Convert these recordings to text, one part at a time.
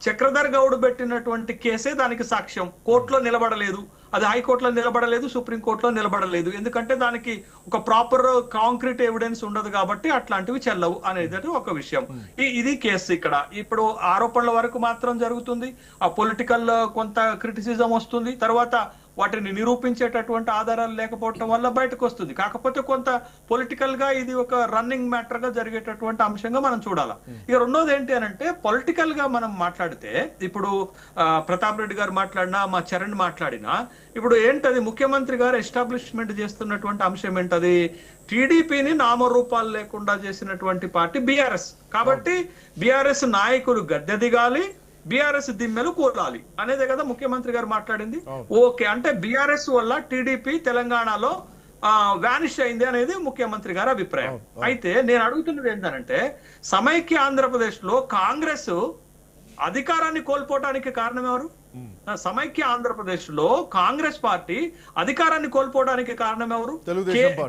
చక్రధర్ గౌడ్ పెట్టినటువంటి కేసే దానికి సాక్ష్యం. కోర్టులో నిలబడలేదు, అది హైకోర్టులో నిలబడలేదు, సుప్రీంకోర్టులో నిలబడలేదు. ఎందుకంటే దానికి ఒక ప్రాపర్ కాంక్రీట్ ఎవిడెన్స్ ఉండదు కాబట్టి అట్లాంటివి చెల్లవు అనేది ఒక విషయం. ఇది కేసు. ఇక్కడ ఇప్పుడు ఆరోపణల వరకు మాత్రం జరుగుతుంది, ఆ పొలిటికల్ కొంత క్రిటిసిజం వస్తుంది, తర్వాత వాటిని నిరూపించేటటువంటి ఆధారాలు లేకపోవటం వల్ల బయటకు వస్తుంది. కాకపోతే కొంత పొలిటికల్ గా ఇది ఒక రన్నింగ్ మ్యాటర్ గా జరిగేటటువంటి అంశంగా మనం చూడాలి. ఇక రెండోది ఏంటి అని అంటే, పొలిటికల్ గా మనం మాట్లాడితే ఇప్పుడు ప్రతాప్ రెడ్డి గారు మాట్లాడినా, మా చరణ్ మాట్లాడినా, ఇప్పుడు ఏంటది ముఖ్యమంత్రి గారు ఎస్టాబ్లిష్మెంట్ చేస్తున్నటువంటి అంశం ఏంటది? టీడీపీని నామరూపాలు లేకుండా చేసినటువంటి పార్టీ బీఆర్ఎస్. కాబట్టి బీఆర్ఎస్ నాయకులు గద్దె దిగాలి, బీఆర్ఎస్ దిమ్మెలు కూలాలి అనేదే కదా ముఖ్యమంత్రి గారు మాట్లాడింది. ఓకే, అంటే బీఆర్ఎస్ వల్ల టీడీపీ తెలంగాణలో వ్యానిష్ అయింది అనేది ముఖ్యమంత్రి గారి అభిప్రాయం. అయితే నేను అడుగుతున్నది ఏంటంటే, సమైక్య ఆంధ్రప్రదేశ్ లో కాంగ్రెస్ అధికారాన్ని కోల్పోవడానికి కారణం ఎవరు? సమైక్య ఆంధ్రప్రదేశ్ లో కాంగ్రెస్ పార్టీ అధికారాన్ని కోల్పోవడానికి కారణం ఎవరు?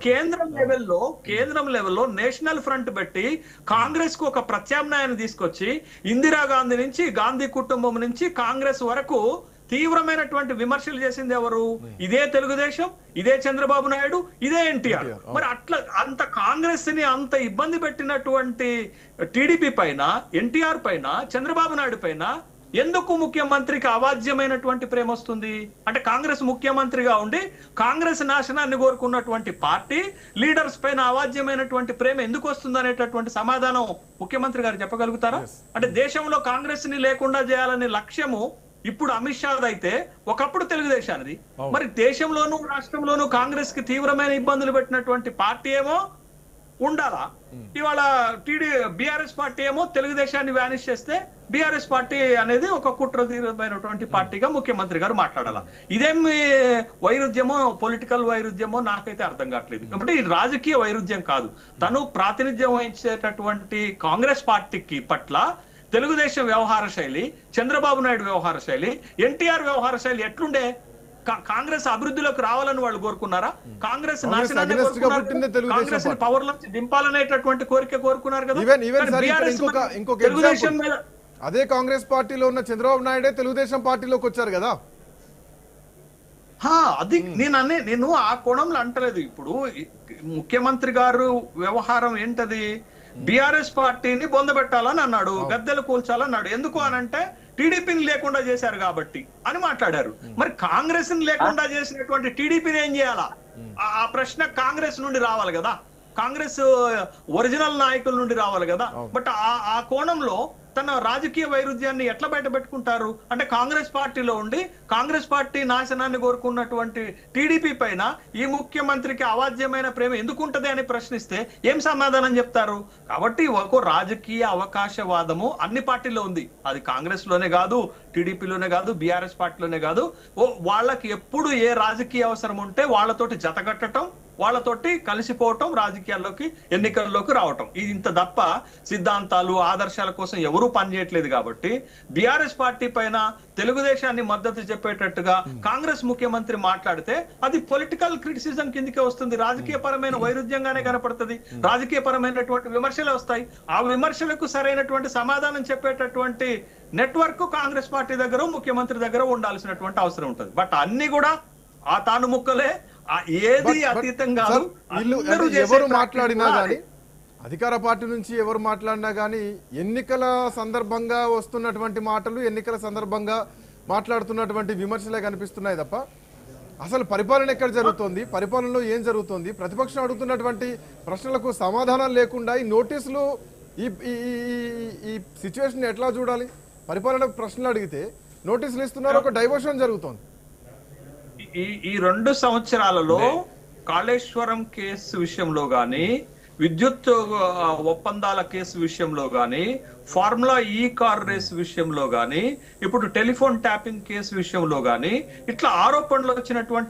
కేంద్రం లెవెల్లో నేషనల్ ఫ్రంట్ పెట్టి కాంగ్రెస్ కు ఒక ప్రత్యామ్నాయాన్ని తీసుకొచ్చి, ఇందిరాగాంధీ నుంచి, గాంధీ కుటుంబం నుంచి కాంగ్రెస్ వరకు తీవ్రమైనటువంటి విమర్శలు చేసింది ఎవరు? ఇదే తెలుగుదేశం, ఇదే చంద్రబాబు నాయుడు, ఇదే ఎన్టీఆర్. మరి అట్లా అంత కాంగ్రెస్ ని అంత ఇబ్బంది పెట్టినటువంటి టీడీపీ పైన, ఎన్టీఆర్ పైన, చంద్రబాబు నాయుడు పైన ఎందుకు ముఖ్యమంత్రికి అవాజ్యమైనటువంటి ప్రేమ వస్తుంది? అంటే కాంగ్రెస్ ముఖ్యమంత్రిగా ఉండి కాంగ్రెస్ నాశనాన్ని కోరుకున్నటువంటి పార్టీ లీడర్స్ పైన అవాజ్యమైనటువంటి ప్రేమ ఎందుకు వస్తుంది అనేటటువంటి సమాధానం ముఖ్యమంత్రి గారు చెప్పగలుగుతారా? అంటే దేశంలో కాంగ్రెస్ ని లేకుండా చేయాలనే లక్ష్యము ఇప్పుడు అమిత్ షా అయితే ఒకప్పుడు తెలుగుదేశానిది. మరి దేశంలోనూ రాష్ట్రంలోనూ కాంగ్రెస్ కి తీవ్రమైన ఇబ్బందులు పెట్టినటువంటి పార్టీ ఏమో ఉండాలా, ఇవాళ బీఆర్ఎస్ పార్టీ ఏమో తెలుగుదేశాన్ని వ్యానిష్ చేస్తే బీఆర్ఎస్ పార్టీ అనేది ఒక కుట్రతీరమైనటువంటి పార్టీగా ముఖ్యమంత్రి గారు మాట్లాడాలా? ఇదేమి వైరుధ్యమో, పొలిటికల్ వైరుధ్యమో నాకైతే అర్థం కావట్లేదు. కాబట్టి ఇది రాజకీయ వైరుధ్యం కాదు. తను ప్రాతినిధ్యం వహించేటటువంటి కాంగ్రెస్ పార్టీకి పట్ల తెలుగుదేశం వ్యవహార శైలి, చంద్రబాబు నాయుడు వ్యవహార శైలి, ఎన్టీఆర్ వ్యవహార శైలి ఎట్లుండే? కాంగ్రెస్ అభివృద్ధిలోకి రావాలని వాళ్ళు కోరుకున్నారా? కాంగ్రెస్ నాశనాన్ని కాంగ్రెస్ పవర్ లోకి దింపాలనేటటువంటి కోరిక కోరుకున్నారు కదా. తెలుగుదేశం మీద అదే కాంగ్రెస్ పార్టీలో ఉన్న చంద్రబాబు నాయుడే తెలుగుదేశం పార్టీలోకి వచ్చారు కదా. అది నేను ఆ కోణంలో అంటలేదు. ఇప్పుడు ముఖ్యమంత్రి గారు వ్యవహారం ఏంటది? బీఆర్ఎస్ పార్టీని బొందబెట్టాలని అన్నాడు, గద్దెలు కూల్చాలన్నాడు. ఎందుకు అనంటే టీడీపీని లేకుండా చేశారు కాబట్టి అని మాట్లాడారు. మరి కాంగ్రెస్ ని లేకుండా చేసినటువంటి టీడీపీని ఏం చేయాలా? ఆ ప్రశ్న కాంగ్రెస్ నుండి రావాలి కదా, కాంగ్రెస్ ఒరిజినల్ నాయకుల నుండి రావాలి కదా. బట్ ఆ కోణంలో తన రాజకీయ వైరుధ్యాన్ని ఎట్లా బయట పెట్టుకుంటారు? అంటే కాంగ్రెస్ పార్టీలో ఉండి కాంగ్రెస్ పార్టీ నాశనాన్ని కోరుకున్నటువంటి టీడీపీ పైన ఈ ముఖ్యమంత్రికి అవాజ్యమైన ప్రేమ ఎందుకుంటది అని ప్రశ్నిస్తే ఏం సమాధానం చెప్తారు? కాబట్టి ఒక రాజకీయ అవకాశవాదము అన్ని పార్టీల్లో ఉంది. అది కాంగ్రెస్ లోనే కాదు, టీడీపీలోనే కాదు, బీఆర్ఎస్ పార్టీలోనే కాదు. వాళ్ళకి ఎప్పుడు ఏ రాజకీయ అవసరం ఉంటే వాళ్ళతోటి జతగట్టడం, వాళ్ళతోటి కలిసిపోవటం, రాజకీయాల్లోకి ఎన్నికల్లోకి రావటం. ఇది ఇంత తప్ప సిద్ధాంతాలు, ఆదర్శాల కోసం ఎవరూ పనిచేయట్లేదు. కాబట్టి బీఆర్ఎస్ పార్టీ పైన తెలుగుదేశాన్ని మద్దతు చెప్పేటట్టుగా కాంగ్రెస్ ముఖ్యమంత్రి మాట్లాడితే అది పొలిటికల్ క్రిటిసిజం కిందకే వస్తుంది, రాజకీయ పరమైన వైరుధ్యంగానే కనపడుతుంది, రాజకీయ పరమైనటువంటి విమర్శలు వస్తాయి. ఆ విమర్శలకు సరైనటువంటి సమాధానం చెప్పేటటువంటి నెట్వర్క్ కాంగ్రెస్ పార్టీ దగ్గర, ముఖ్యమంత్రి దగ్గర ఉండాల్సినటువంటి అవసరం ఉంటుంది. బట్ అన్ని కూడా ఆ తాను ముక్కలే, ఏది అతీతం కాదు. ఎవరు మాట్లాడినా గానీ, అధికార పార్టీ నుంచి ఎవరు మాట్లాడినా గానీ ఎన్నికల సందర్భంగా వస్తున్నటువంటి మాటలు, ఎన్నికల సందర్భంగా మాట్లాడుతున్నటువంటి విమర్శలే కనిపిస్తున్నాయి తప్ప అసలు పరిపాలన ఎక్కడ జరుగుతోంది, పరిపాలనలో ఏం జరుగుతోంది, ప్రతిపక్షం అడుగుతున్నటువంటి ప్రశ్నలకు సమాధానం లేకుండా ఈ నోటీసులు, ఈ సిచ్యువేషన్ ఎట్లా చూడాలి? పరిపాలన ప్రశ్నలు అడిగితే నోటీసులు ఇస్తున్నారు, ఒక డైవర్షన్ జరుగుతోంది. ఈ 2 సంవత్సరాలలో కాళేశ్వరం కేసు విషయంలో గాని, విద్యుత్ ఒప్పందాల కేసు విషయంలో గాని, ఫార్ములా ఈ కార్ రేస్ విషయంలో గాని, ఇప్పుడు టెలిఫోన్ ట్యాపింగ్ కేసు విషయంలో గాని, ఇట్లా ఆరోపణలు వచ్చినటువంటి